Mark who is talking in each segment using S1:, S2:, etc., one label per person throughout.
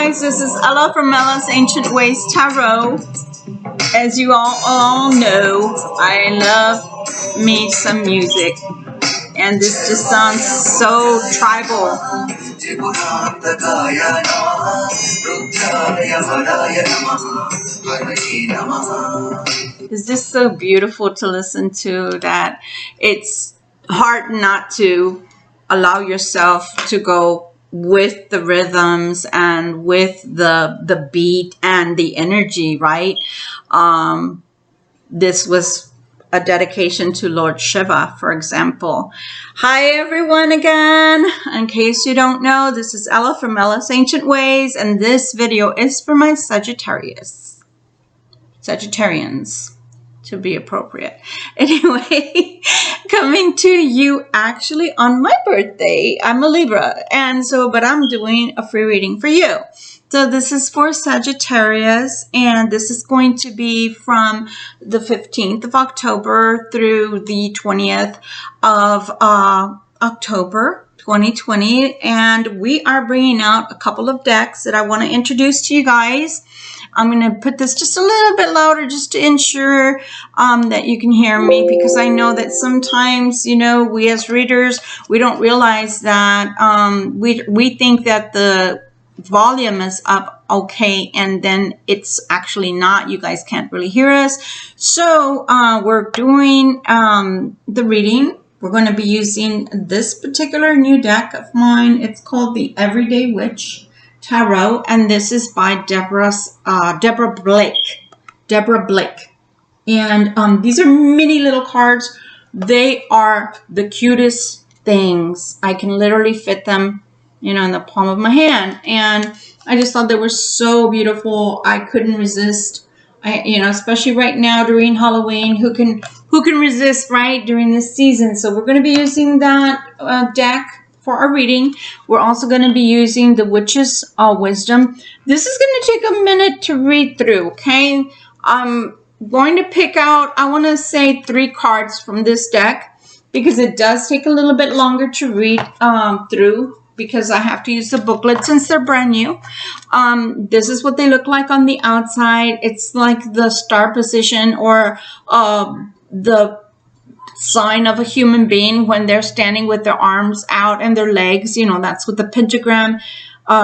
S1: guys, this is Ella from Ella's Ancient Ways Tarot. As you all know, I love me some music, and this just sounds so tribal. It's just so beautiful to listen to that it's hard not to allow yourself to go with the rhythms and with the beat and the energy, right? This was a dedication to Lord Shiva, for example. Hi everyone again. In case you don't know, this is Ella from Ella's Ancient Ways, and this video is for my Sagittarius. Sagittarians, to be appropriate. Anyway, coming to you actually on my birthday. I'm a Libra, and so, but I'm doing a free reading for you. So this is for Sagittarius, and this is going to be from the 15th of October through the 20th of October 2020. And we are bringing out a couple of decks that I want to introduce to you guys. I'm going to put this just a little bit louder just to ensure that you can hear me, because I know that sometimes, you know, we as readers, we don't realize that we think that the volume is up okay, and then it's actually not. You guys can't really hear us. So we're doing the reading. We're going to be using this particular new deck of mine. It's called the Everyday Witch Tarot, and this is by Deborah Blake. Deborah Blake. And these are mini little cards. They are the cutest things. I can literally fit them, you know, in the palm of my hand. And I just thought they were so beautiful. I couldn't resist. You know, especially right now during Halloween, who can resist, right, during this season? So we're going to be using that deck for our reading. We're also going to be using the Witch's Wisdom. This is going to take a minute to read through, okay? I'm going to pick out, I want to say 3 cards from this deck, because it does take a little bit longer to read through, because I have to use the booklet since they're brand new. This is what they look like on the outside. It's like the star position, or the sign of a human being when they're standing with their arms out and their legs. You know, that's what the pentagram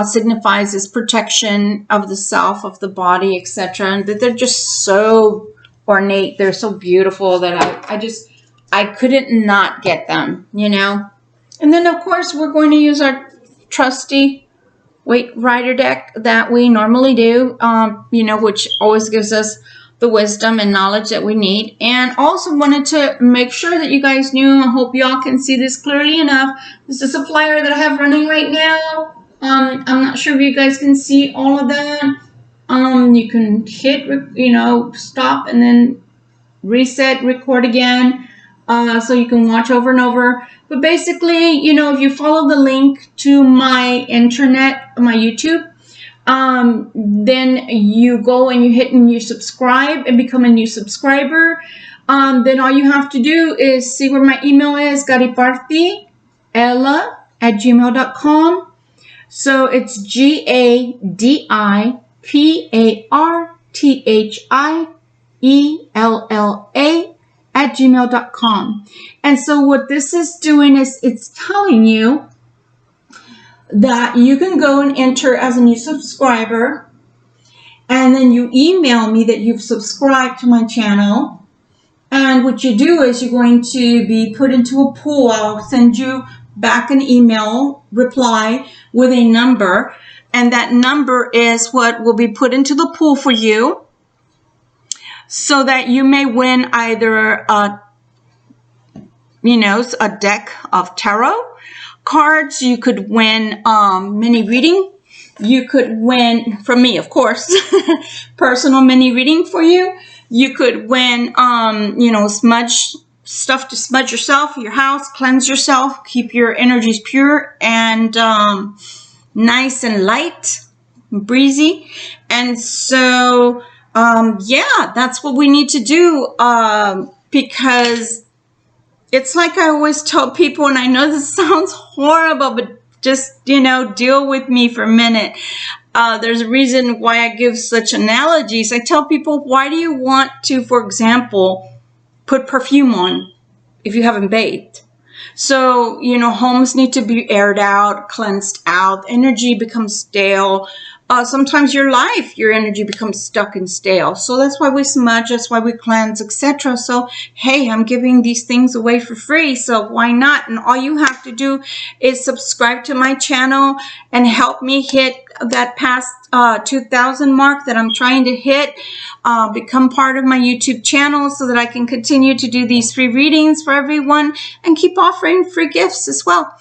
S1: signifies, is protection of the self, of the body, etc. And that they're just so ornate. They're so beautiful that I couldn't not get them, you know. And then, of course, we're going to use our trusty Waite Rider deck that we normally do, you know, which always gives us the wisdom and knowledge that we need. And also wanted to make sure that you guys knew, I hope y'all can see this clearly enough. This is a flyer that I have running right now. I'm not sure if you guys can see all of that. You can hit, you know, stop and then reset, record again. So you can watch over and over. But basically, you know, if you follow the link to my internet, my YouTube, then you go and you hit and you subscribe and become a new subscriber. Then all you have to do is see where my email is, gadiparty@gmail.com. So it's GADIPARTHIELLA@gmail.com. And so what this is doing is it's telling you that you can go and enter as a new subscriber, and then you email me that you've subscribed to my channel. And what you do is you're going to be put into a pool. I'll send you back an email reply with a number, and that number is what will be put into the pool for you, so that you may win either a deck of tarot cards. You could win mini reading. You could win, from me, of course, personal mini reading for you. You could win, you know, smudge stuff to smudge yourself, your house, cleanse yourself, keep your energies pure and nice and light, and breezy. And so, yeah, that's what we need to do, because it's like I always tell people, and I know this sounds horrible, but just, you know, deal with me for a minute. There's a reason why I give such analogies. I tell people, why do you want to, for example, put perfume on if you haven't bathed? So, you know, homes need to be aired out, cleansed out. Energy becomes stale. Sometimes your energy becomes stuck and stale. So that's why we smudge, that's why we cleanse, etc. So, hey, I'm giving these things away for free, so why not? And all you have to do is subscribe to my channel and help me hit that past 2,000 mark that I'm trying to hit. Become part of my YouTube channel so that I can continue to do these free readings for everyone and keep offering free gifts as well.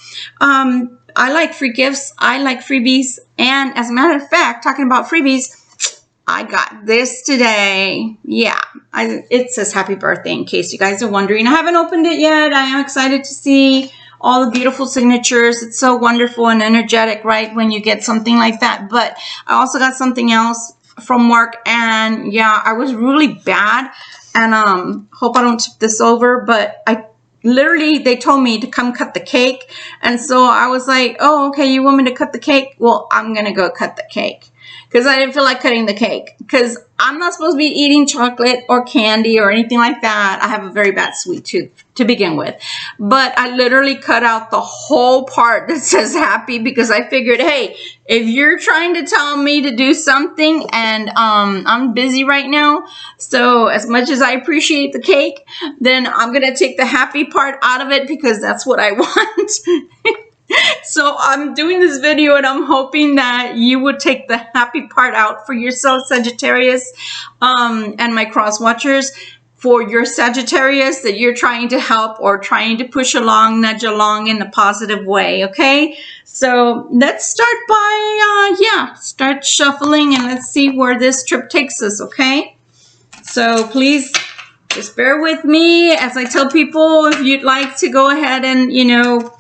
S1: I like free gifts. I like freebies. And as a matter of fact, talking about freebies, I got this today. Yeah, it says happy birthday in case you guys are wondering. I haven't opened it yet. I am excited to see all the beautiful signatures. It's so wonderful and energetic, right, when you get something like that. But I also got something else from work. And yeah, I was really bad. And hope I don't tip this over, but literally, they told me to come cut the cake. And so I was like, oh, okay, you want me to cut the cake? Well, I'm going to go cut the cake. Because I didn't feel like cutting the cake. Because I'm not supposed to be eating chocolate or candy or anything like that. I have a very bad sweet tooth to begin with. But I literally cut out the whole part that says happy. Because I figured, hey, if you're trying to tell me to do something and I'm busy right now, so as much as I appreciate the cake, then I'm going to take the happy part out of it because that's what I want. So I'm doing this video and I'm hoping that you would take the happy part out for yourself, Sagittarius, and my cross watchers. For your Sagittarius that you're trying to help or trying to push along, nudge along in a positive way, okay? So let's start by, start shuffling and let's see where this trip takes us, okay? So please just bear with me as I tell people, if you'd like to go ahead and, you know,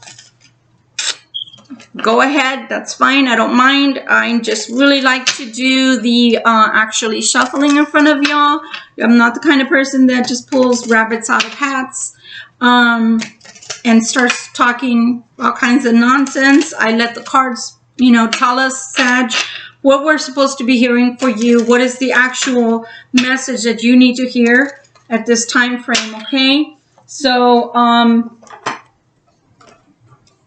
S1: go ahead, that's fine, I don't mind. I just really like to do the actually shuffling in front of y'all. I'm not the kind of person that just pulls rabbits out of hats and starts talking all kinds of nonsense. I let the cards, you know, tell us, Sag, what we're supposed to be hearing for you. What is the actual message that you need to hear at this time frame, okay? So,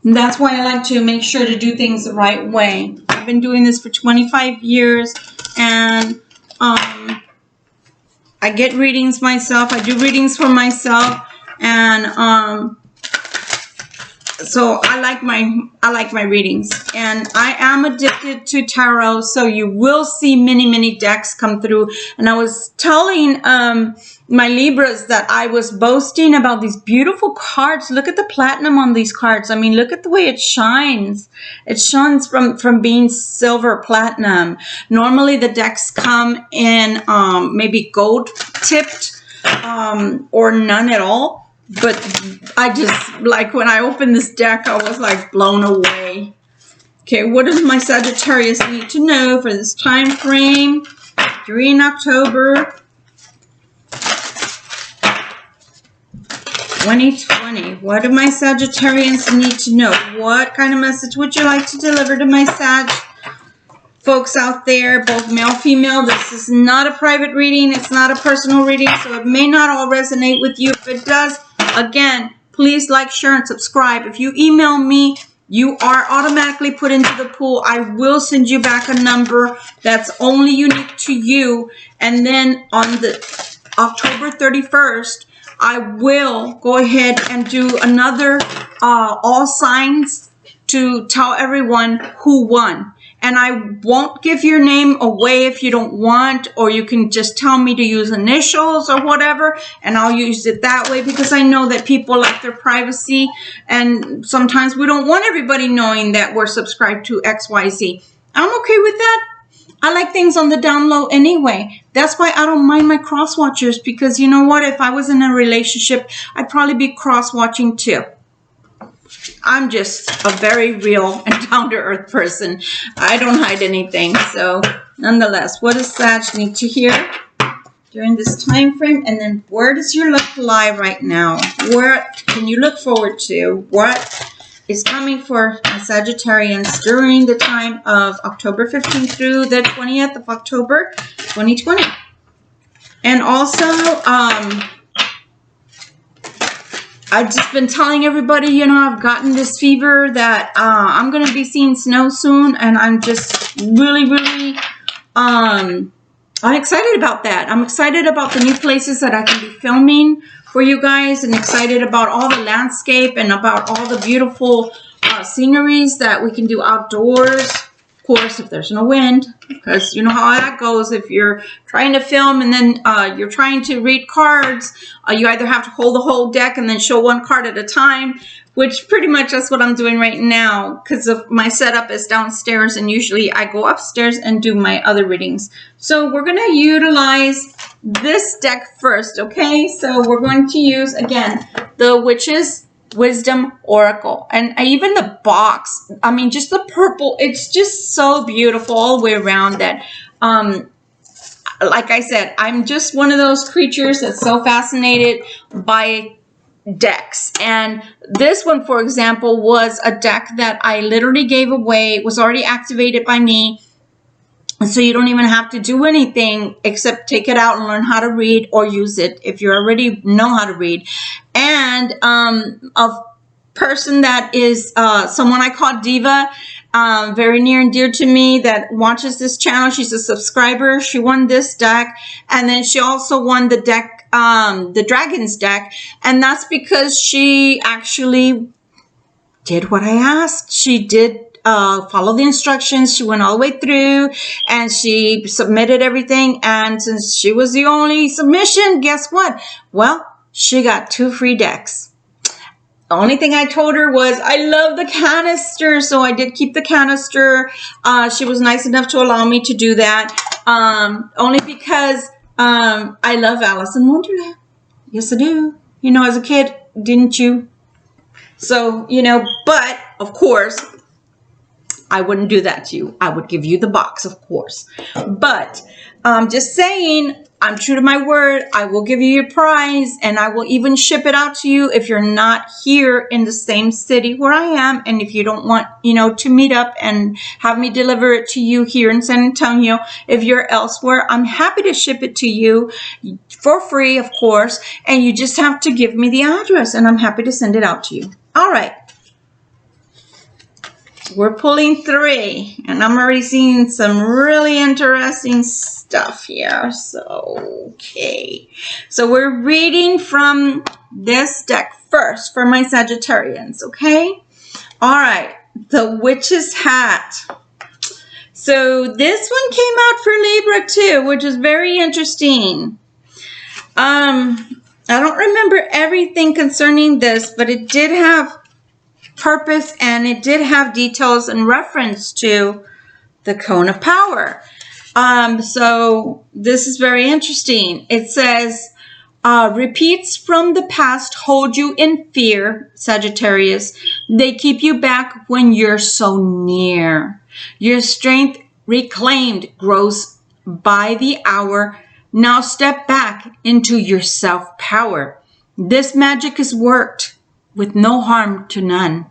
S1: that's why I like to make sure to do things the right way. I've been doing this for 25 years and I get readings myself. I do readings for myself and so I like my readings, and I am addicted to tarot, so you will see many decks come through. And I was telling my Libras that I was boasting about these beautiful cards. Look at the platinum on these cards. I mean, look at the way it shines. It shines from being silver platinum. Normally the decks come in maybe gold tipped or none at all. But I just, like, when I opened this deck, I was like blown away. Okay, what does my Sagittarius need to know for this time frame during October 2020? What do my Sagittarians need to know? What kind of message would you like to deliver to my Sag folks out there, both male, female? This is not a private reading. It's not a personal reading, so it may not all resonate with you. If it does, again, please like, share, and subscribe. If you email me, you are automatically put into the pool. I will send you back a number that's only unique to you. And then on the October 31st, I will go ahead and do another all signs to tell everyone who won. And I won't give your name away if you don't want, or you can just tell me to use initials or whatever, and I'll use it that way because I know that people like their privacy, and sometimes we don't want everybody knowing that we're subscribed to XYZ. I'm okay with that. I like things on the down low anyway. That's why I don't mind my cross watchers, because you know what? If I was in a relationship, I'd probably be cross watching too. I'm just a very real and down-to-earth person. I don't hide anything. So, nonetheless, what does Sag need to hear during this time frame? And then, where does your luck lie right now? What can you look forward to? What is coming for Sagittarians during the time of October 15th through the 20th of October 2020. And also, I've just been telling everybody, you know, I've gotten this fever that I'm going to be seeing snow soon. And I'm just really, I'm excited about that. I'm excited about the new places that I can be filming for you guys, and excited about all the landscape and about all the beautiful sceneries that we can do outdoors. Of course, if there's no wind, because you know how that goes. If you're trying to film and then you're trying to read cards, you either have to hold the whole deck and then show one card at a time, which pretty much that's what I'm doing right now, because of my setup is downstairs, and usually I go upstairs and do my other readings. So we're going to utilize this deck first, okay? So we're going to use, again, the Witch's Wisdom Oracle. And even the box, I mean, just the purple, it's just so beautiful all the way around that, like I said, I'm just one of those creatures that's so fascinated by decks. And this one, for example, was a deck that I literally gave away. It was already activated by me. So you don't even have to do anything except take it out and learn how to read, or use it if you already know how to read. And a person that is someone I call Diva, very near and dear to me, that watches this channel. She's a subscriber. She won this deck, and then she also won the deck, the Dragons deck, and that's because she actually did what I asked. She did follow the instructions. She went all the way through and she submitted everything. And since she was the only submission, guess what? Well, she got 2 free decks. The only thing I told her was, I love the canister. So I did keep the canister. She was nice enough to allow me to do that. Only because I love Alice in Wonderland. Yes, I do. You know, as a kid, didn't you? So, you know, but of course, I wouldn't do that to you. I would give you the box, of course. But just saying, I'm true to my word. I will give you your prize, and I will even ship it out to you if you're not here in the same city where I am. And if you don't want, you know, to meet up and have me deliver it to you here in San Antonio, if you're elsewhere, I'm happy to ship it to you for free, of course. And you just have to give me the address, and I'm happy to send it out to you. All right. We're pulling 3, and I'm already seeing some really interesting stuff here. So, okay. So we're reading from this deck first for my Sagittarians, okay? All right. The Witch's Hat. So this one came out for Libra too, which is very interesting. I don't remember everything concerning this, but it did have purpose, and it did have details in reference to the Cone of Power. So this is very interesting. It says, repeats from the past hold you in fear, Sagittarius. They keep you back when you're so near. Your strength reclaimed grows by the hour. Now step back into your self-power. This magic is worked with no harm to none.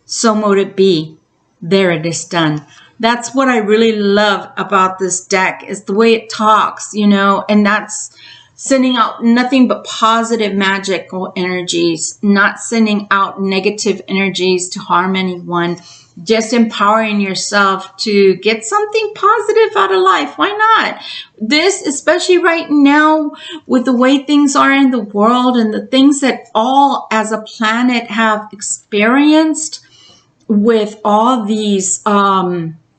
S1: So mote it be. There it is done. That's what I really love about this deck, is the way it talks, you know, and that's sending out nothing but positive magical energies, not sending out negative energies to harm anyone, just empowering yourself to get something positive out of life. Why not? This, especially right now with the way things are in the world and the things that all as a planet have experienced with all these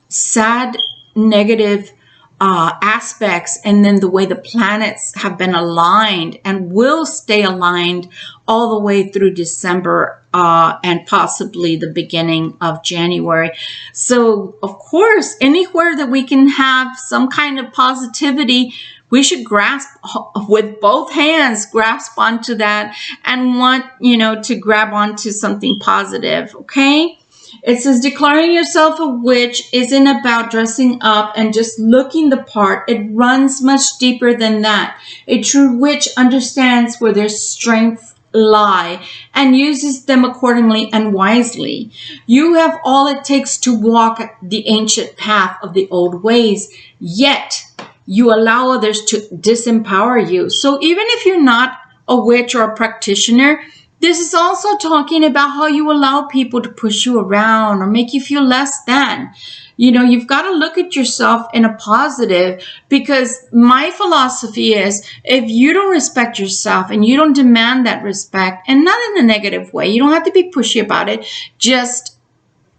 S1: sad, negative aspects, and then the way the planets have been aligned and will stay aligned all the way through December and possibly the beginning of January. So, of course, anywhere that we can have some kind of positivity, we should grasp with both hands, grasp onto that, and want, you know, to grab onto something positive, okay? It says, declaring yourself a witch isn't about dressing up and just looking the part. It runs much deeper than that. A true witch understands where their strength lie and uses them accordingly and wisely. You have all it takes to walk the ancient path of the old ways, yet you allow others to disempower you. So even if you're not a witch or a practitioner, this is also talking about how you allow people to push you around or make you feel less than. You know, you've got to look at yourself in a positive, because my philosophy is if you don't respect yourself and you don't demand that respect, and not in a negative way, you don't have to be pushy about it, just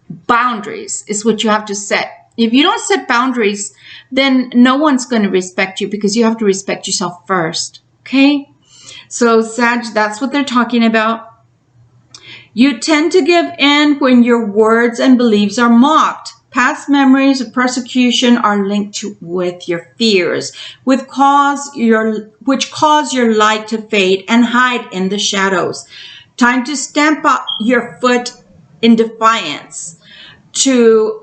S1: boundaries is what you have to set. If you don't set boundaries, then no one's going to respect you, because you have to respect yourself first. Okay? So Sag, that's what they're talking about. You tend to give in when your words and beliefs are mocked. Past memories of persecution are linked with your fears, which cause your light to fade and hide in the shadows. Time to stamp out your foot in defiance to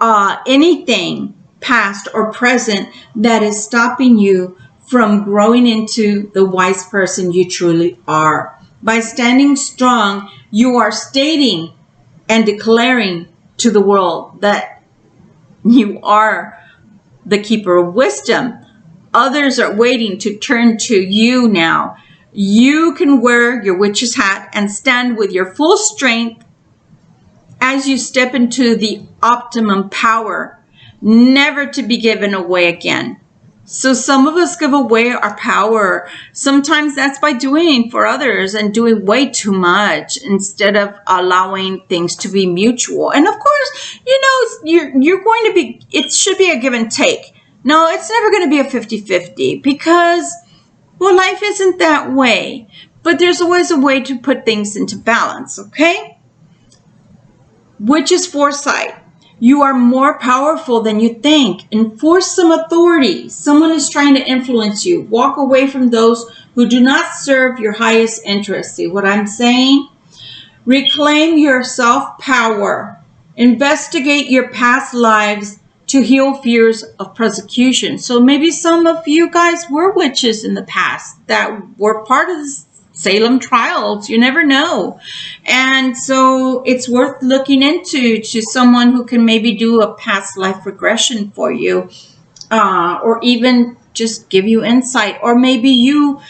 S1: anything past or present that is stopping you from growing into the wise person you truly are. By standing strong, you are stating and declaring to the world that you are the keeper of wisdom. Others are waiting to turn to you now. You can wear your witch's hat and stand with your full strength as you step into the optimum power, never to be given away again. So some of us give away our power. Sometimes that's by doing for others and doing way too much instead of allowing things to be mutual. And of course, you know, you're going to be, it should be a give and take. No, it's never going to be a 50-50, because, well, life isn't that way. But there's always a way to put things into balance, okay? Which is foresight. You are more powerful than you think. Enforce some authority. Someone is trying to influence you. Walk away from those who do not serve your highest interest. See what I'm saying? Reclaim your self-power. Investigate your past lives to heal fears of persecution. So maybe some of you guys were witches in the past that were part of the Salem trials. You never know. And so it's worth looking into to someone who can maybe do a past life regression for you, or even just give you insight. Or maybe you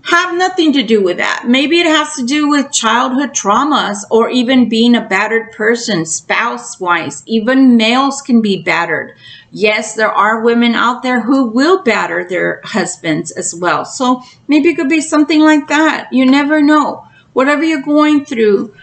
S1: have nothing to do with that. Maybe it has to do with childhood traumas, or even being a battered person, spouse-wise. Even males can be battered. Yes, there are women out there who will batter their husbands as well. So maybe it could be something like that. You never know. Whatever you're going through,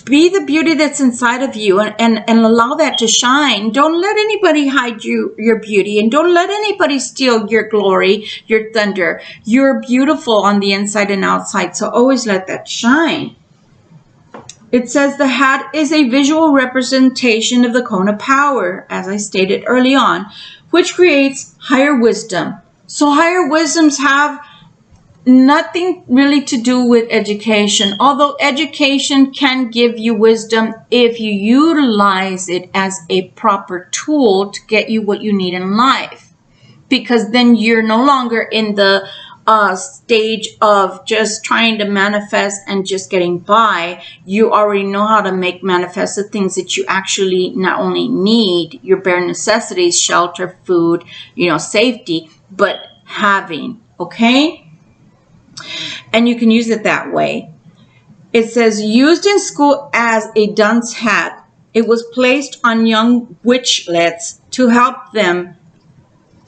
S1: be the beauty that's inside of you, and allow that to shine. Don't let anybody hide your beauty, and don't let anybody steal your glory, your thunder. You're beautiful on the inside and outside, so always let that shine. It says the hat is a visual representation of the cone of power, as I stated early on, which creates higher wisdom. So higher wisdoms have nothing really to do with education, although education can give you wisdom if you utilize it as a proper tool to get you what you need in life, because then you're no longer in the stage of just trying to manifest and just getting by. You already know how to make manifest the things that you actually not only need, your bare necessities, shelter, food, safety, but having, okay? And you can use it that way. It says, used in school as a dunce hat, it was placed on young witchlets to help them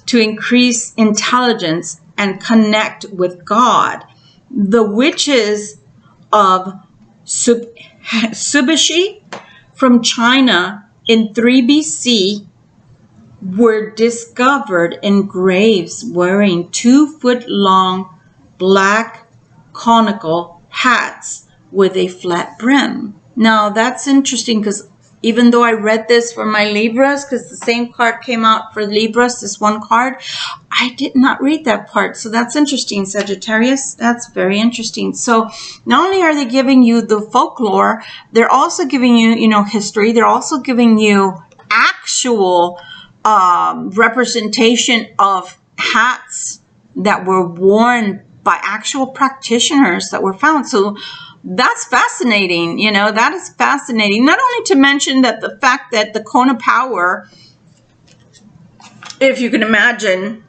S1: to increase intelligence and connect with God. The witches of Subishi from China in 3 BC were discovered in graves wearing 2-foot-long black conical hats with a flat brim. Now that's interesting, because even though I read this for my Libras, because the same card came out for Libras, this one card, I did not read that part. So that's interesting, Sagittarius. That's very interesting. So not only are they giving you the folklore, they're also giving you, history. They're also giving you actual representation of hats that were worn by actual practitioners that were found. So that's fascinating. You know, that is fascinating. Not only to mention that the fact that the cone of power, if you can imagine,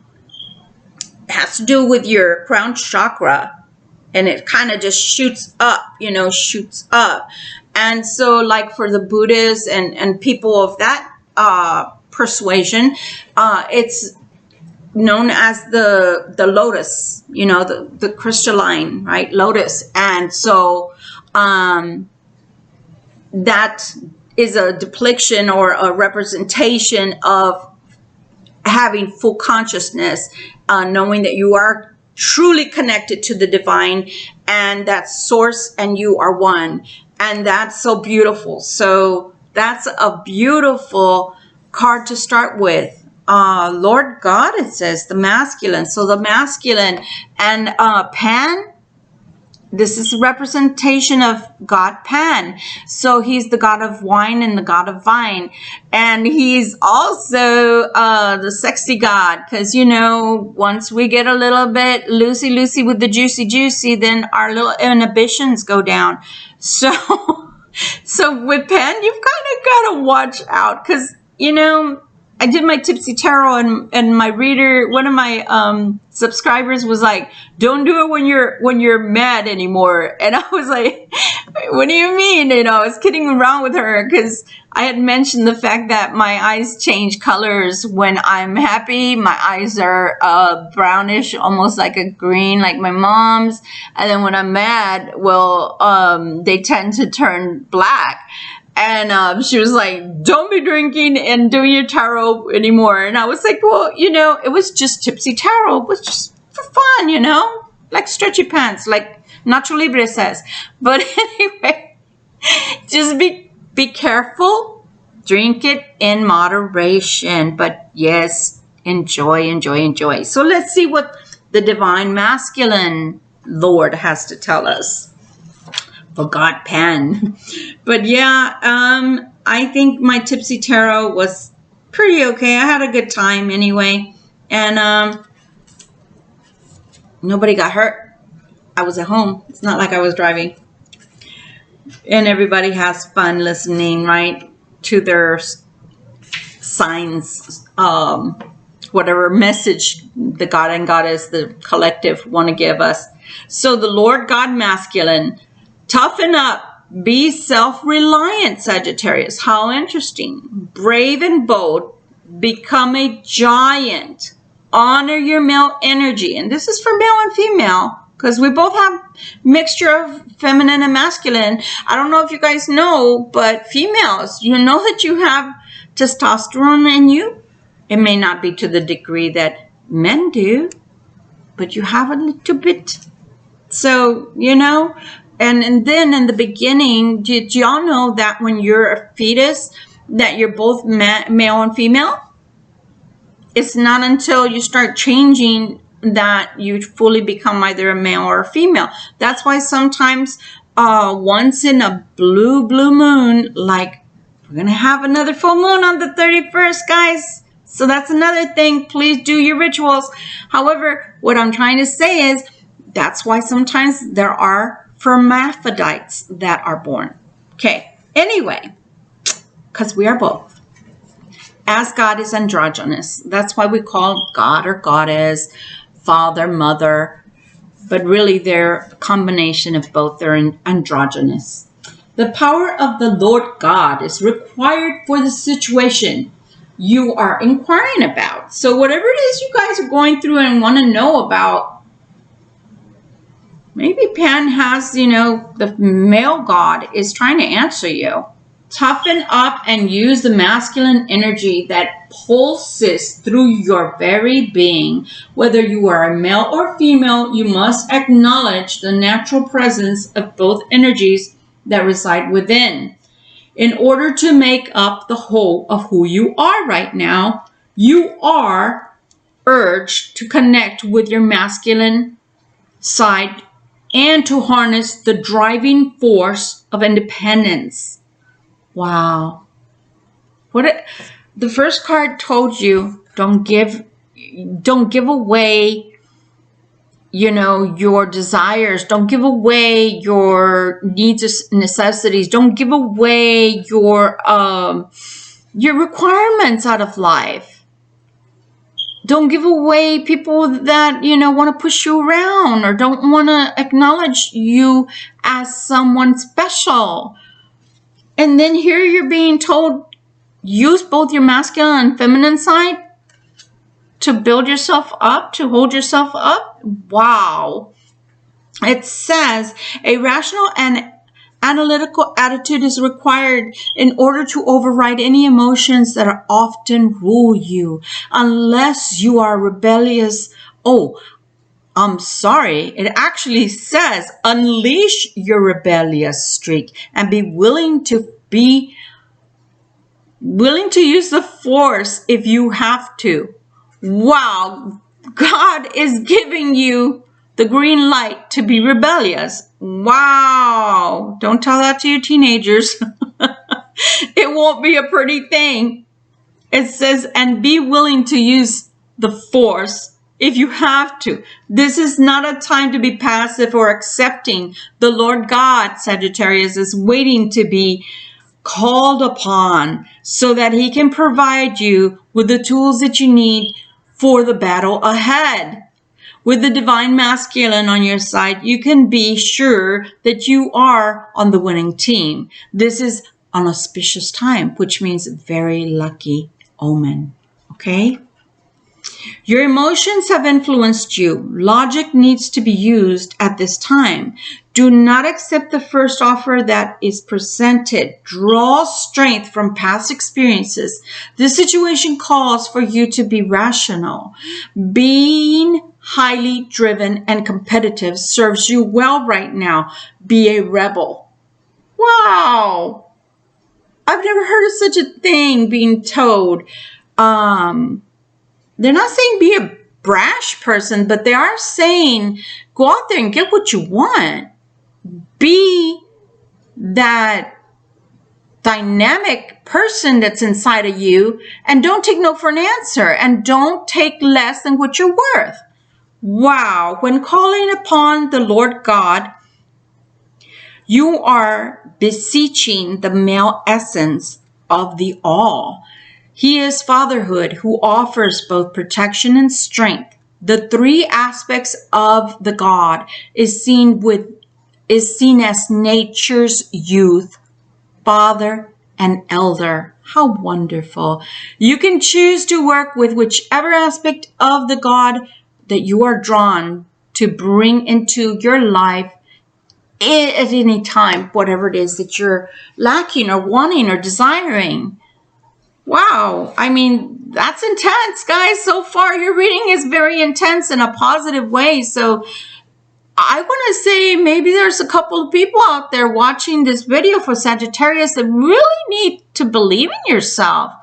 S1: has to do with your crown chakra, and it kind of just shoots up, you know, shoots up. And so like for the Buddhists and people of that persuasion, it's known as the lotus, you know, the crystalline, right, lotus. And so that is a depiction or a representation of having full consciousness, knowing that you are truly connected to the divine and that source and you are one. And that's so beautiful. So that's a beautiful card to start with. Lord God, it says the masculine. So the masculine and Pan, this is a representation of God Pan. So he's the god of wine and the god of vine. And he's also the sexy god. Because, you know, once we get a little bit loosey-loosey with the juicy, then our little inhibitions go down. So, so with Pan, you've kind of got to watch out. Because, you know, I did my Tipsy Tarot and my reader, one of my subscribers was like, don't do it when you're mad anymore. And I was like, what do you mean? You know, I was kidding around with her because I had mentioned the fact that my eyes change colors when I'm happy. My eyes are brownish, almost like a green, like my mom's. And then when I'm mad, well, they tend to turn black. And she was like, don't be drinking and doing your tarot anymore. And I was like, well, you know, it was just Tipsy Tarot. It was just for fun, you know, like stretchy pants, like Nacho Libre says. But anyway, just be careful. Drink it in moderation. But yes, enjoy. So let's see what the divine masculine Lord has to tell us. For God Pan. But yeah, I think my Tipsy Tarot was pretty okay. I had a good time anyway. And nobody got hurt. I was at home. It's not like I was driving. And everybody has fun listening, right, to their signs, whatever message the God and Goddess, the collective, want to give us. So the Lord God masculine, toughen up, be self-reliant, Sagittarius. How interesting. Brave and bold, become a giant. Honor your male energy. And this is for male and female because we both have mixture of feminine and masculine. I don't know if you guys know, but females, you know that you have testosterone in you. It may not be to the degree that men do, but you have a little bit. So, you know, and then in the beginning, did y'all know that when you're a fetus, that you're both male and female? It's not until you start changing that you fully become either a male or a female. That's why sometimes once in a blue moon, like we're going to have another full moon on the 31st, guys. So that's another thing. Please do your rituals. However, what I'm trying to say is that's why sometimes there are hermaphrodites that are born. Okay, anyway, because we are both. As God is androgynous. That's why we call God or Goddess, Father, Mother, but really they're a combination of both. They're androgynous. The power of the Lord God is required for the situation you are inquiring about. So whatever it is you guys are going through and want to know about, maybe Pan has, you know, the male God is trying to answer you. Toughen up and use the masculine energy that pulses through your very being. Whether you are a male or female, you must acknowledge the natural presence of both energies that reside within. In order to make up the whole of who you are right now, you are urged to connect with your masculine side and to harness the driving force of independence. Wow. The first card told you, don't give away your desires. Don't give away your needs or necessities. Don't give away your requirements out of life. Don't give away people that, want to push you around or don't want to acknowledge you as someone special. And then here you're being told, use both your masculine and feminine side to build yourself up, to hold yourself up. Wow. It says a rational and analytical attitude is required in order to override any emotions that often rule you. Unless you are rebellious. Oh, I'm sorry. It actually says unleash your rebellious streak and be willing to use the force if you have to. Wow. God is giving you the green light to be rebellious. Wow. Don't tell that to your teenagers. It won't be a pretty thing. It says, and be willing to use the force if you have to. This is not a time to be passive or accepting. The Lord God, Sagittarius, is waiting to be called upon so that he can provide you with the tools that you need for the battle ahead. With the divine masculine on your side, you can be sure that you are on the winning team. This is an auspicious time, which means very lucky omen. Okay? Your emotions have influenced you. Logic needs to be used at this time. Do not accept the first offer that is presented. Draw strength from past experiences. This situation calls for you to be rational. Being highly driven and competitive serves you well right now. Be a rebel. Wow. I've never heard of such a thing being told. They're not saying be a brash person, but they are saying go out there and get what you want. Be that dynamic person that's inside of you and don't take no for an answer and don't take less than what you're worth. Wow. When calling upon the Lord God, you are beseeching the male essence of the all. He is fatherhood who offers both protection and strength. The three aspects of the God is seen as nature's youth, father, and elder. How wonderful. You can choose to work with whichever aspect of the God that you are drawn to bring into your life at any time, whatever it is that you're lacking or wanting or desiring. Wow. I mean, that's intense, guys. So far, your reading is very intense in a positive way. So I want to say maybe there's a couple of people out there watching this video for Sagittarius that really need to believe in yourself.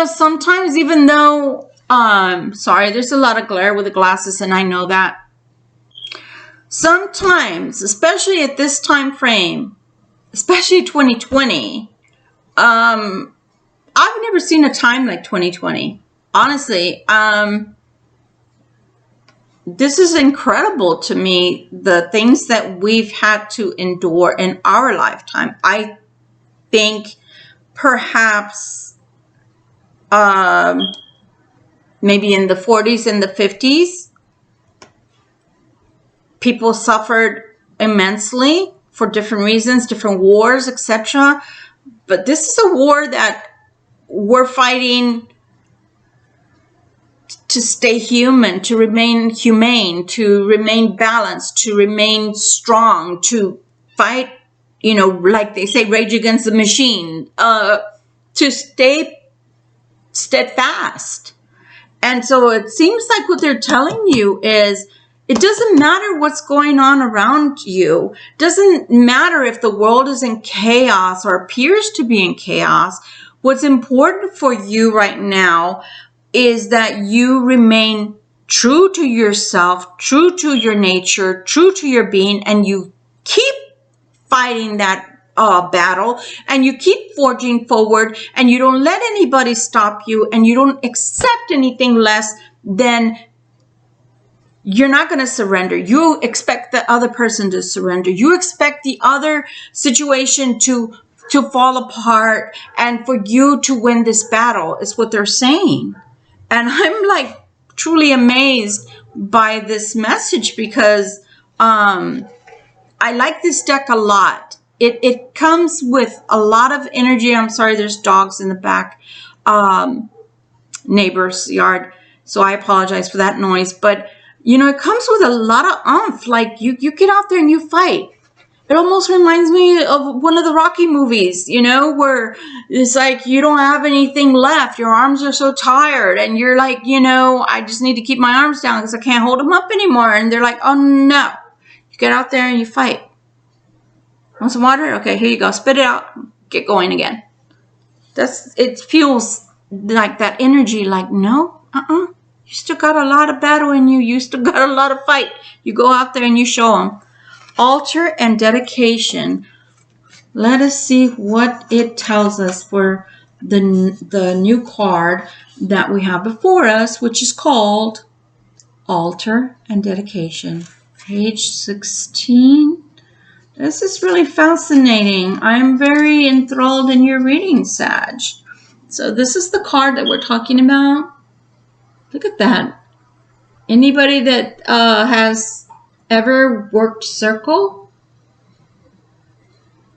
S1: Sometimes even though, sorry, there's a lot of glare with the glasses and I know that. Sometimes, especially at this time frame, especially 2020, I've never seen a time like 2020. Honestly, this is incredible to me, the things that we've had to endure in our lifetime. I think perhaps maybe in the 40s and the 50s, people suffered immensely for different reasons, different wars, etc. But this is a war that we're fighting to stay human, to remain humane, to remain balanced, to remain strong, to fight, like they say, rage against the machine, to stay steadfast. And so it seems like what they're telling you is it doesn't matter what's going on around you. It doesn't matter if the world is in chaos or appears to be in chaos. What's important for you right now is that you remain true to yourself, true to your nature, true to your being, and you keep fighting that battle, and you keep forging forward, and you don't let anybody stop you, and you don't accept anything less than you're not going to surrender. You expect the other person to surrender. You expect the other situation to fall apart and for you to win this battle, is what they're saying. And I'm like truly amazed by this message, because I like this deck a lot. It comes with a lot of energy. I'm sorry, there's dogs in the back, neighbor's yard, so I apologize for that noise. But you know, it comes with a lot of oomph. Like you get out there and you fight. It almost reminds me of one of the Rocky movies, you know, where it's like you don't have anything left. Your arms are so tired and you're like, you know, I just need to keep my arms down because I can't hold them up anymore. And they're like, oh no. You get out there and you fight. Want some water? Okay, here you go. Spit it out. Get going again. It feels like that energy, like, no, you still got a lot of battle in you. You still got a lot of fight. You go out there and you show them. Altar and dedication. Let us see what it tells us for the new card that we have before us, which is called Altar and Dedication. Page 16. This is really fascinating. I'm very enthralled in your reading, Sag. So this is the card that we're talking about. Look at that. Anybody that has ever worked circle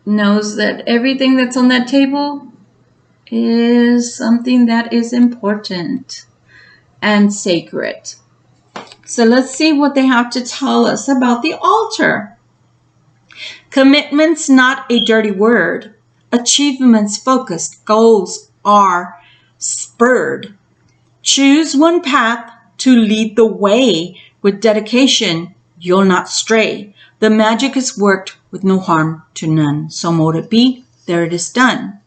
S1: knows that everything that's on that table is something that is important and sacred. So let's see what they have to tell us about the altar. Commitment's not a dirty word. Achievements focused. Goals are spurred. Choose one path to lead the way. With dedication, you'll not stray. The magic is worked with no harm to none. So mote it be, there it is done.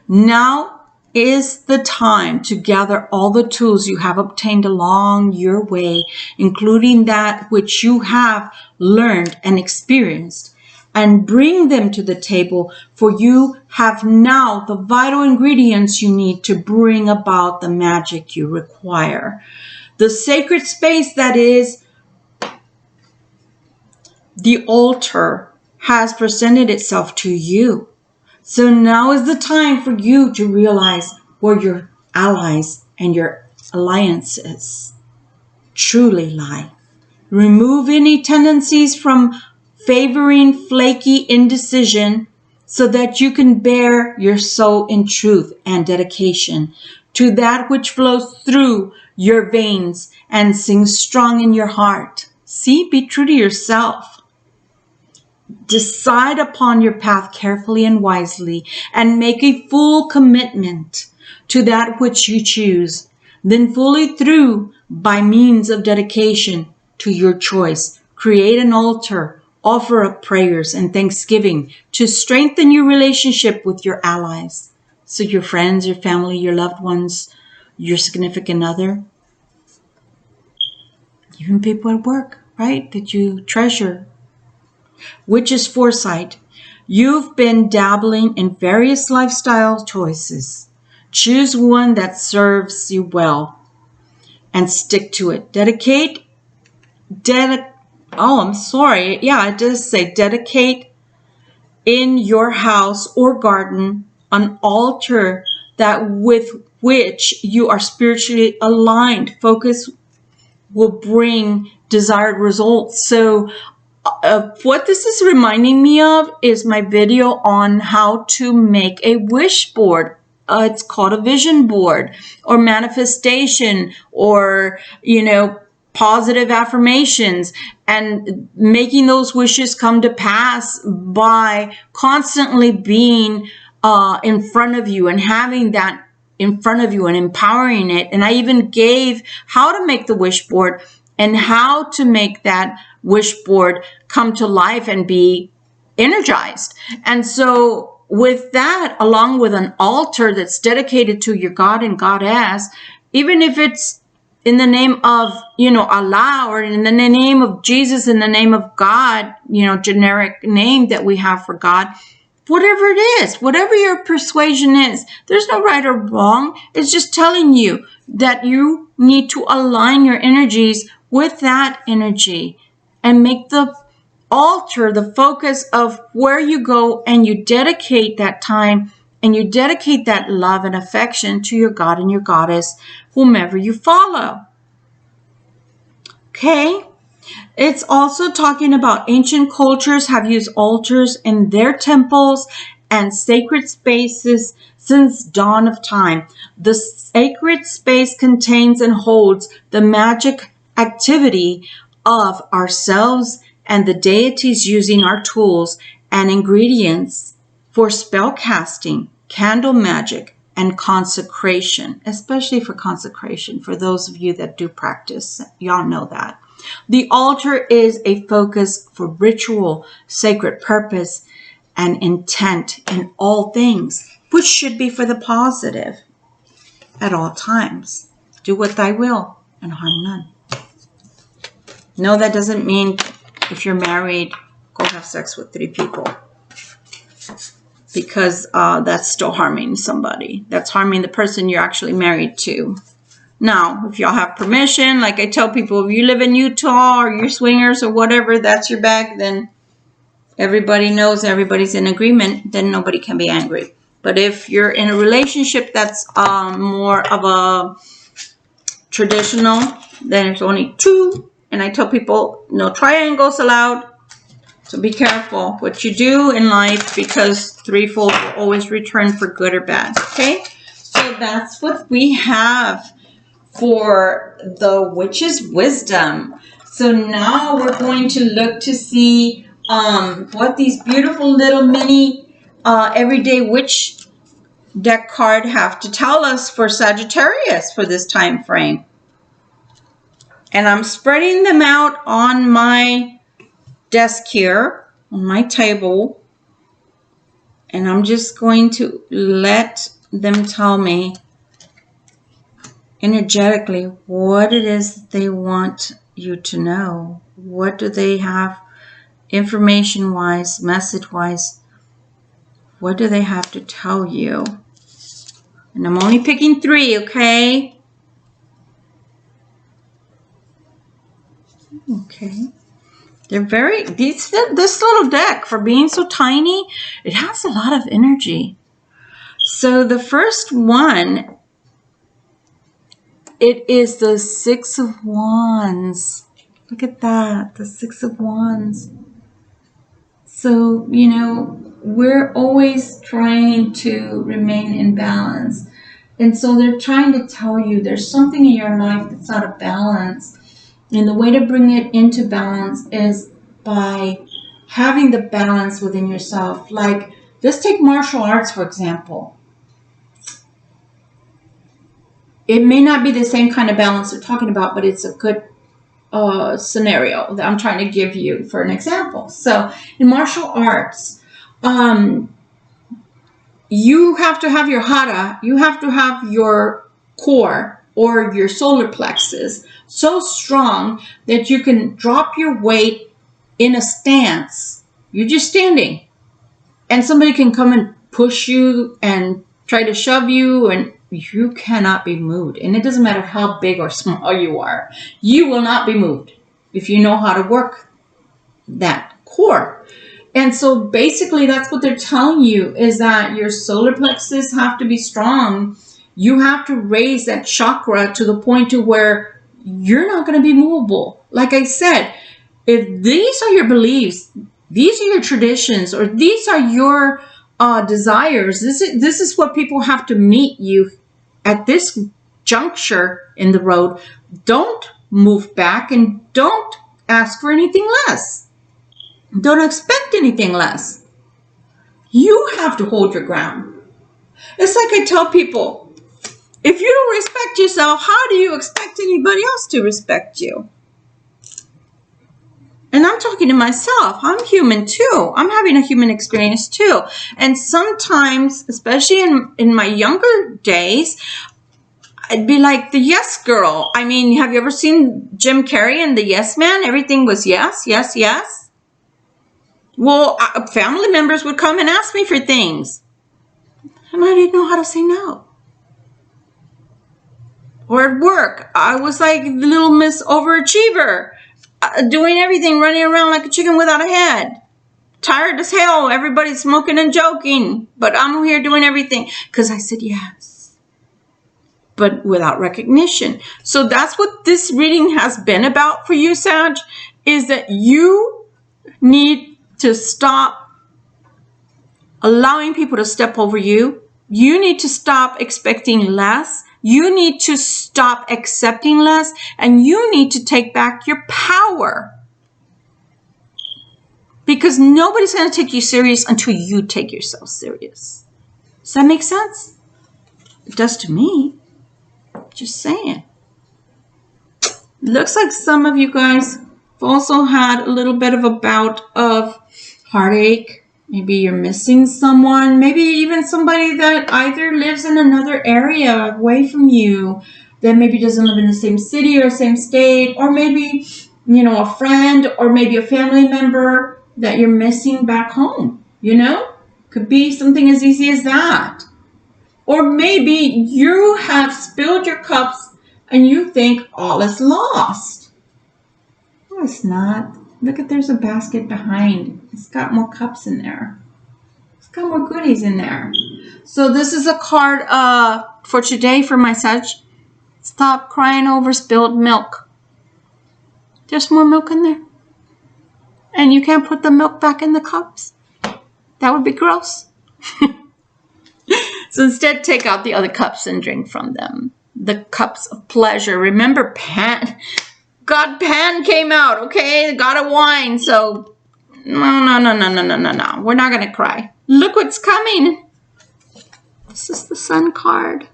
S1: Now is the time to gather all the tools you have obtained along your way, including that which you have learned and experienced, and bring them to the table, for you have now the vital ingredients you need to bring about the magic you require. The sacred space that is the altar has presented itself to you. So now is the time for you to realize where your allies and your alliances truly lie. Remove any tendencies from favoring flaky indecision so that you can bear your soul in truth and dedication to that which flows through your veins and sings strong in your heart. See, be true to yourself. Decide upon your path carefully and wisely and make a full commitment to that which you choose. Then fully through by means of dedication to your choice. Create an altar, offer up prayers and thanksgiving to strengthen your relationship with your allies. So your friends, your family, your loved ones, your significant other, even people at work, right, that you treasure. Which is foresight. You've been dabbling in various lifestyle choices. Choose one that serves you well and stick to it. Dedicate in your house or garden an altar that with which you are spiritually aligned. Focus will bring desired results. So what this is reminding me of is my video on how to make a wish board. It's called a vision board or manifestation or, positive affirmations, and making those wishes come to pass by constantly being in front of you and having that in front of you and empowering it. And I even gave how to make the wish board and how to make that wish board come to life and be energized. And so with that, along with an altar that's dedicated to your God and Goddess, even if it's in the name of, Allah, or in the name of Jesus, in the name of God, generic name that we have for God, whatever it is, whatever your persuasion is, there's no right or wrong. It's just telling you, that you need to align your energies with that energy and make the altar the focus of where you go, and you dedicate that time and you dedicate that love and affection to your God and your goddess, whomever you follow. Okay? It's also talking about ancient cultures have used altars in their temples and sacred spaces since dawn of time. The sacred space contains and holds the magic activity of ourselves and the deities, using our tools and ingredients for spell casting, candle magic, and consecration, especially for consecration. For those of you that do practice, y'all know that. The altar is a focus for ritual, sacred purpose, and intent in all things, which should be for the positive at all times. Do what thy will and harm none. No, that doesn't mean if you're married, go have sex with 3 people. Because that's still harming somebody. That's harming the person you're actually married to. Now, if y'all have permission, like I tell people, if you live in Utah or you're swingers or whatever, that's your bag, then everybody knows, everybody's in agreement, then nobody can be angry. But if you're in a relationship that's more of a traditional, then it's only 2. And I tell people, no triangles allowed. So be careful what you do in life, because threefold will always return for good or bad. Okay? So that's what we have for the witch's wisdom. So now we're going to look to see what these beautiful little mini everyday witch deck card have to tell us for Sagittarius for this time frame. And I'm spreading them out on my desk here, on my table. And I'm just going to let them tell me energetically what it is they want you to know. What do they have information-wise, message-wise? What do they have to tell you? And I'm only picking 3, okay? Okay. They're very, this little deck, for being so tiny, it has a lot of energy. So the first one, it is the 6 of Wands. Look at that, the 6 of Wands. So, you know, we're always trying to remain in balance. And so they're trying to tell you there's something in your life that's out of balance. And the way to bring it into balance is by having the balance within yourself. Like, just take martial arts, for example. It may not be the same kind of balance they're talking about, but it's a good scenario that I'm trying to give you for an example. So in martial arts, you have to have your hara, you have to have your core or your solar plexus so strong that you can drop your weight in a stance. You're just standing, and somebody can come and push you and try to shove you, and you cannot be moved. And it doesn't matter how big or small you are, you will not be moved if you know how to work that core. And so basically that's what they're telling you, is that your solar plexus have to be strong. You have to raise that chakra to the point to where you're not going to be movable. Like I said, if these are your beliefs, these are your traditions, or these are your desires, this is what people have to meet you at this juncture in the road. Don't move back, and don't ask for anything less. Don't expect anything less. You have to hold your ground. It's like I tell people, if you don't respect yourself, how do you expect anybody else to respect you? And I'm talking to myself. I'm human too. I'm having a human experience too. And sometimes, especially in my younger days, I'd be like the yes girl. I mean, have you ever seen Jim Carrey and the Yes Man? Everything was yes, yes, yes. Well, family members would come and ask me for things, and I didn't know how to say no. Or at work, I was like the little Miss Overachiever, doing everything, running around like a chicken without a head. Tired as hell, everybody's smoking and joking, but I'm here doing everything because I said yes, but without recognition. So that's what this reading has been about for you, Sag, is that you need to stop allowing people to step over you. You need to stop expecting less. You need to stop accepting less, and you need to take back your power. Because nobody's going to take you serious until you take yourself serious. Does that make sense? It does to me. Just saying. Looks like some of you guys also had a little bit of a bout of heartache. Maybe you're missing someone. Maybe even somebody that either lives in another area away from you, that maybe doesn't live in the same city or same state, or maybe, you know, a friend or maybe a family member that you're missing back home, you know? Could be something as easy as that. Or maybe you have spilled your cups and you think all is lost. No, it's not. Look at, there's a basket behind. It's got more cups in there. It's got more goodies in there. So this is a card for today for my Sag. Stop crying over spilled milk. There's more milk in there. And you can't put the milk back in the cups. That would be gross. So instead, take out the other cups and drink from them. The cups of pleasure. Remember, Pan. God, Pan came out, okay? The god of wine. So, no. We're not going to cry. Look what's coming. This is the sun card.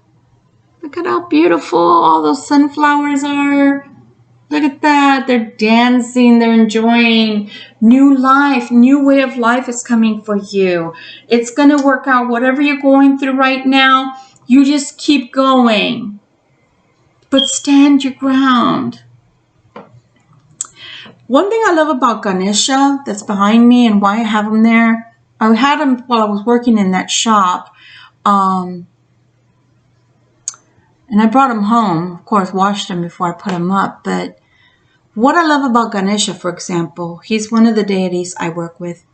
S1: Look at how beautiful all those sunflowers are. Look at that. They're dancing. They're enjoying. New life. New way of life is coming for you. It's going to work out. Whatever you're going through right now, you just keep going. But stand your ground. One thing I love about Ganesha that's behind me and why I have him there, I had him while I was working in that shop. And I brought him home. Of course, washed him before I put him up. But what I love about Ganesha, for example, he's one of the deities I work with.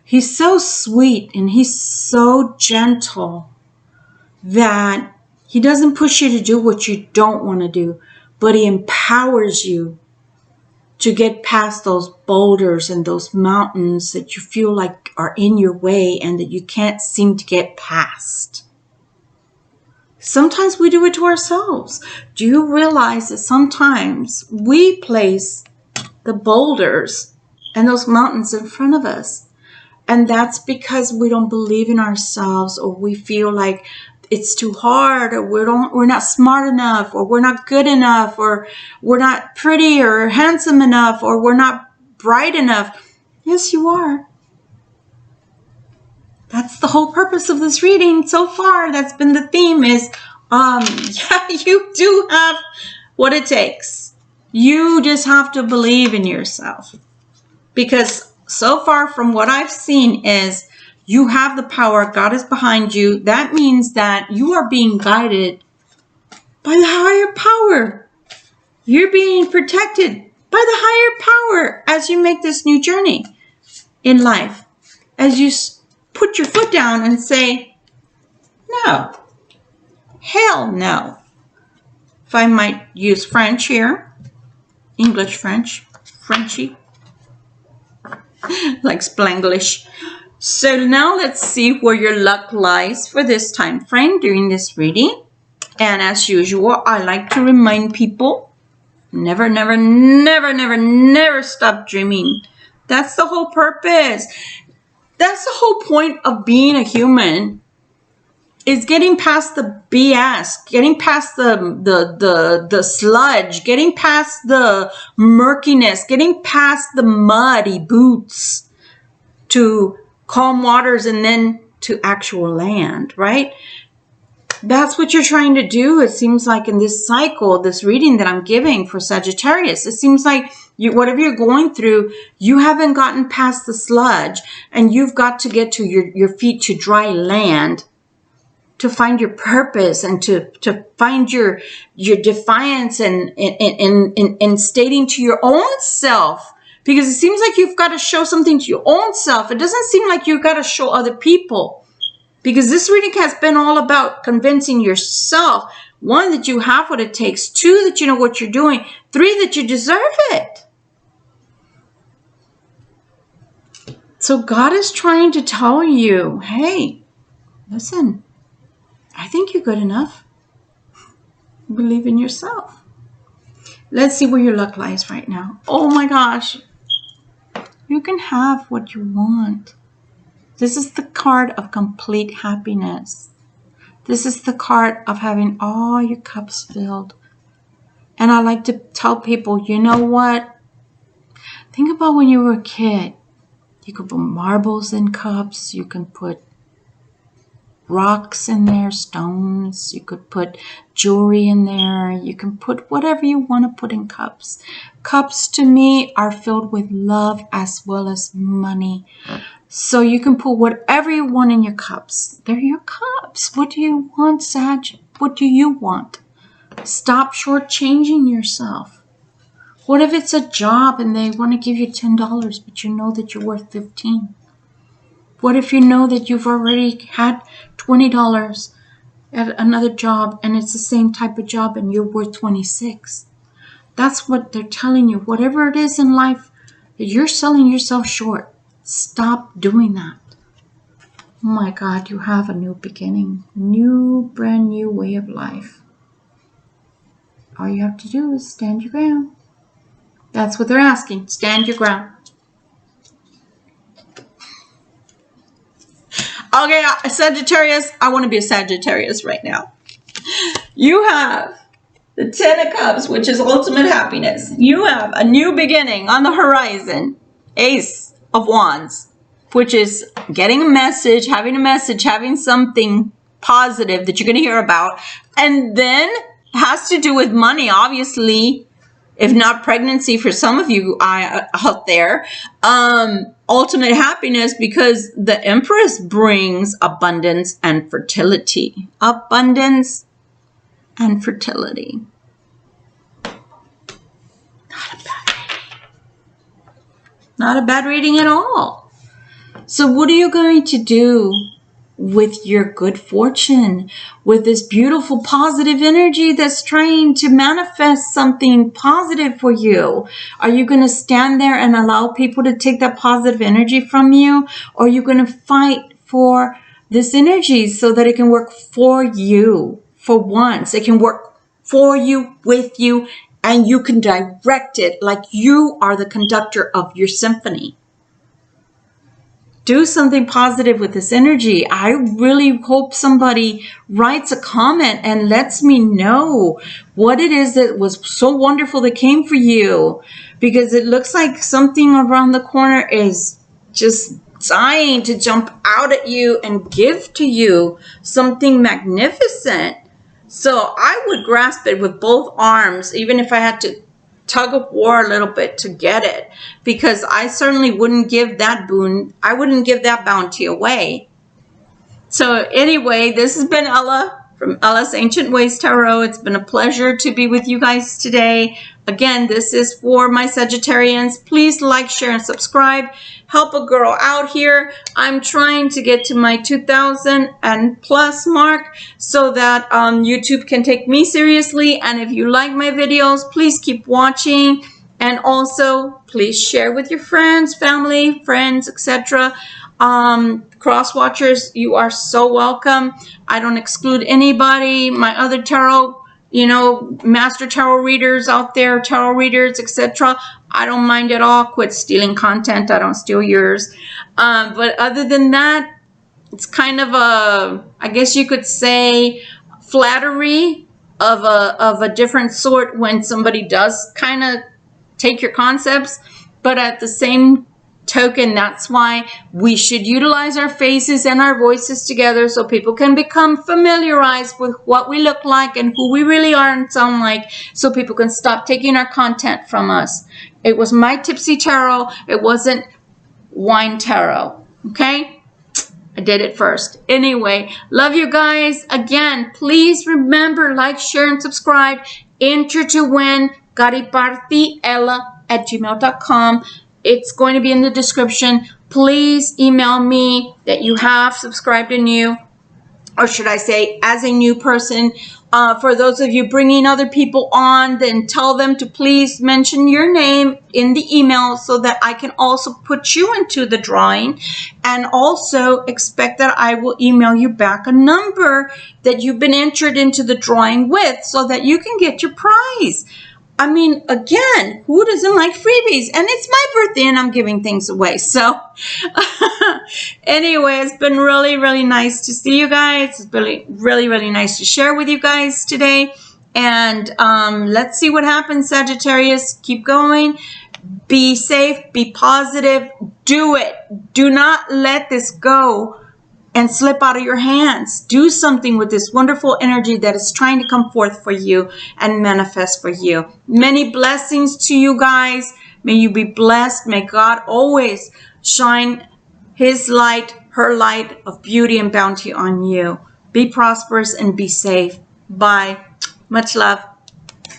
S1: He's so sweet and he's so gentle that he doesn't push you to do what you don't want to do, but he empowers you to get past those boulders and those mountains that you feel like are in your way and that you can't seem to get past. Sometimes we do it to ourselves. Do you realize that sometimes we place the boulders and those mountains in front of us? And that's because we don't believe in ourselves, or we feel like it's too hard, or we're not smart enough, or we're not good enough, or we're not pretty or handsome enough, or we're not bright enough. Yes, you are. That's the whole purpose of this reading so far. That's been the theme is, yeah, you do have what it takes. You just have to believe in yourself. Because so far from what I've seen is you have the power. God is behind you. That means that you are being guided by the higher power. You're being protected by the higher power as you make this new journey in life. As you put your foot down and say, no, hell no. If I might use French here, English French, Frenchy, like Spanglish. So now let's see where your luck lies for this time frame during this reading. And as usual, I like to remind people, never, never, never, never, never stop dreaming. That's the whole purpose. That's the whole point of being a human, is getting past the BS, getting past the sludge, getting past the murkiness, getting past the muddy boots to calm waters and then to actual land, right? That's what you're trying to do. It seems like in this cycle, this reading that I'm giving for Sagittarius, it seems like whatever you're going through, you haven't gotten past the sludge and you've got to get to your feet to dry land to find your purpose and to find your defiance and in stating to your own self, because it seems like you've got to show something to your own self. It doesn't seem like you've got to show other people, because this reading has been all about convincing yourself, one, that you have what it takes, two, that you know what you're doing, three, that you deserve it. So God is trying to tell you, hey, listen, I think you're good enough. Believe in yourself. Let's see where your luck lies right now. Oh my gosh. You can have what you want. This is the card of complete happiness. This is the card of having all your cups filled. And I like to tell people, you know what? Think about when you were a kid. You could put marbles in cups. You can put rocks in there, stones. You could put jewelry in there. You can put whatever you want to put in cups. Cups to me are filled with love as well as money. So you can put whatever you want in your cups. They're your cups. What do you want, Sag? What do you want? Stop shortchanging yourself. What if it's a job and they want to give you $10, but you know that you're worth $15? What if you know that you've already had $20 at another job and it's the same type of job and you're worth $26? That's what they're telling you. Whatever it is in life that you're selling yourself short, stop doing that. Oh my God, you have a new beginning, brand new way of life. All you have to do is stand your ground. That's what they're asking. Stand your ground. Okay, Sagittarius, I want to be a Sagittarius right now. You have the Ten of Cups, which is ultimate happiness. You have a new beginning on the horizon. Ace of Wands, which is getting a message, having something positive that you're going to hear about. And then has to do with money, obviously. If not pregnancy for some of you out there. Ultimate happiness, because the Empress brings abundance and fertility. Abundance and fertility. Not a bad reading. Not a bad reading at all. So what are you going to do with your good fortune, with this beautiful positive energy that's trying to manifest something positive for you? Are you going to stand there and allow people to take that positive energy from you? Or are you going to fight for this energy so that it can work for you for once? It can work for you, with you, and you can direct it like you are the conductor of your symphony. Do something positive with this energy. I really hope somebody writes a comment and lets me know what it is that was so wonderful that came for you, because it looks like something around the corner is just dying to jump out at you and give to you something magnificent. So I would grasp it with both arms, even if I had to tug of war a little bit to get it, because I certainly wouldn't give that boon. I wouldn't give that bounty away. So anyway, this has been Ella from Ella's Ancient Ways Tarot. It's been a pleasure to be with you guys today. Again, this is for my Sagittarians. Please like, share, and subscribe. Help a girl out here. I'm trying to get to my 2,000 and plus mark so that YouTube can take me seriously. And if you like my videos, please keep watching. And also, please share with your friends, family, friends, etc. Cross watchers, you are so welcome. I don't exclude anybody. My other tarot, master tarot readers out there, tarot readers, etc. I don't mind at all. Quit stealing content. I don't steal yours. But other than that, it's kind of I guess you could say, flattery of a different sort when somebody does kind of take your concepts. But at the same token, that's why we should utilize our faces and our voices together so people can become familiarized with what we look like and who we really are and sound like, so people can stop taking our content from us. It was my tipsy tarot. It wasn't wine tarot. Okay? I did it first. Anyway, love you guys. Again, please remember, like, share, and subscribe. Enter to win garipartiella@gmail.com. It's going to be in the description. Please email me that you have subscribed and new, or should I say, as a new person. For those of you bringing other people on, then tell them to please mention your name in the email so that I can also put you into the drawing, and also expect that I will email you back a number that you've been entered into the drawing with so that you can get your prize. I mean, again, who doesn't like freebies? And it's my birthday and I'm giving things away. So anyway, it's been really, really nice to see you guys. It's really, really, really nice to share with you guys today. And let's see what happens, Sagittarius. Keep going. Be safe. Be positive. Do it. Do not let this go and slip out of your hands. Do something with this wonderful energy that is trying to come forth for you and manifest for you. Many blessings to you guys. May you be blessed. May God always shine his light, her light of beauty and bounty on you. Be prosperous and be safe. Bye. Much love.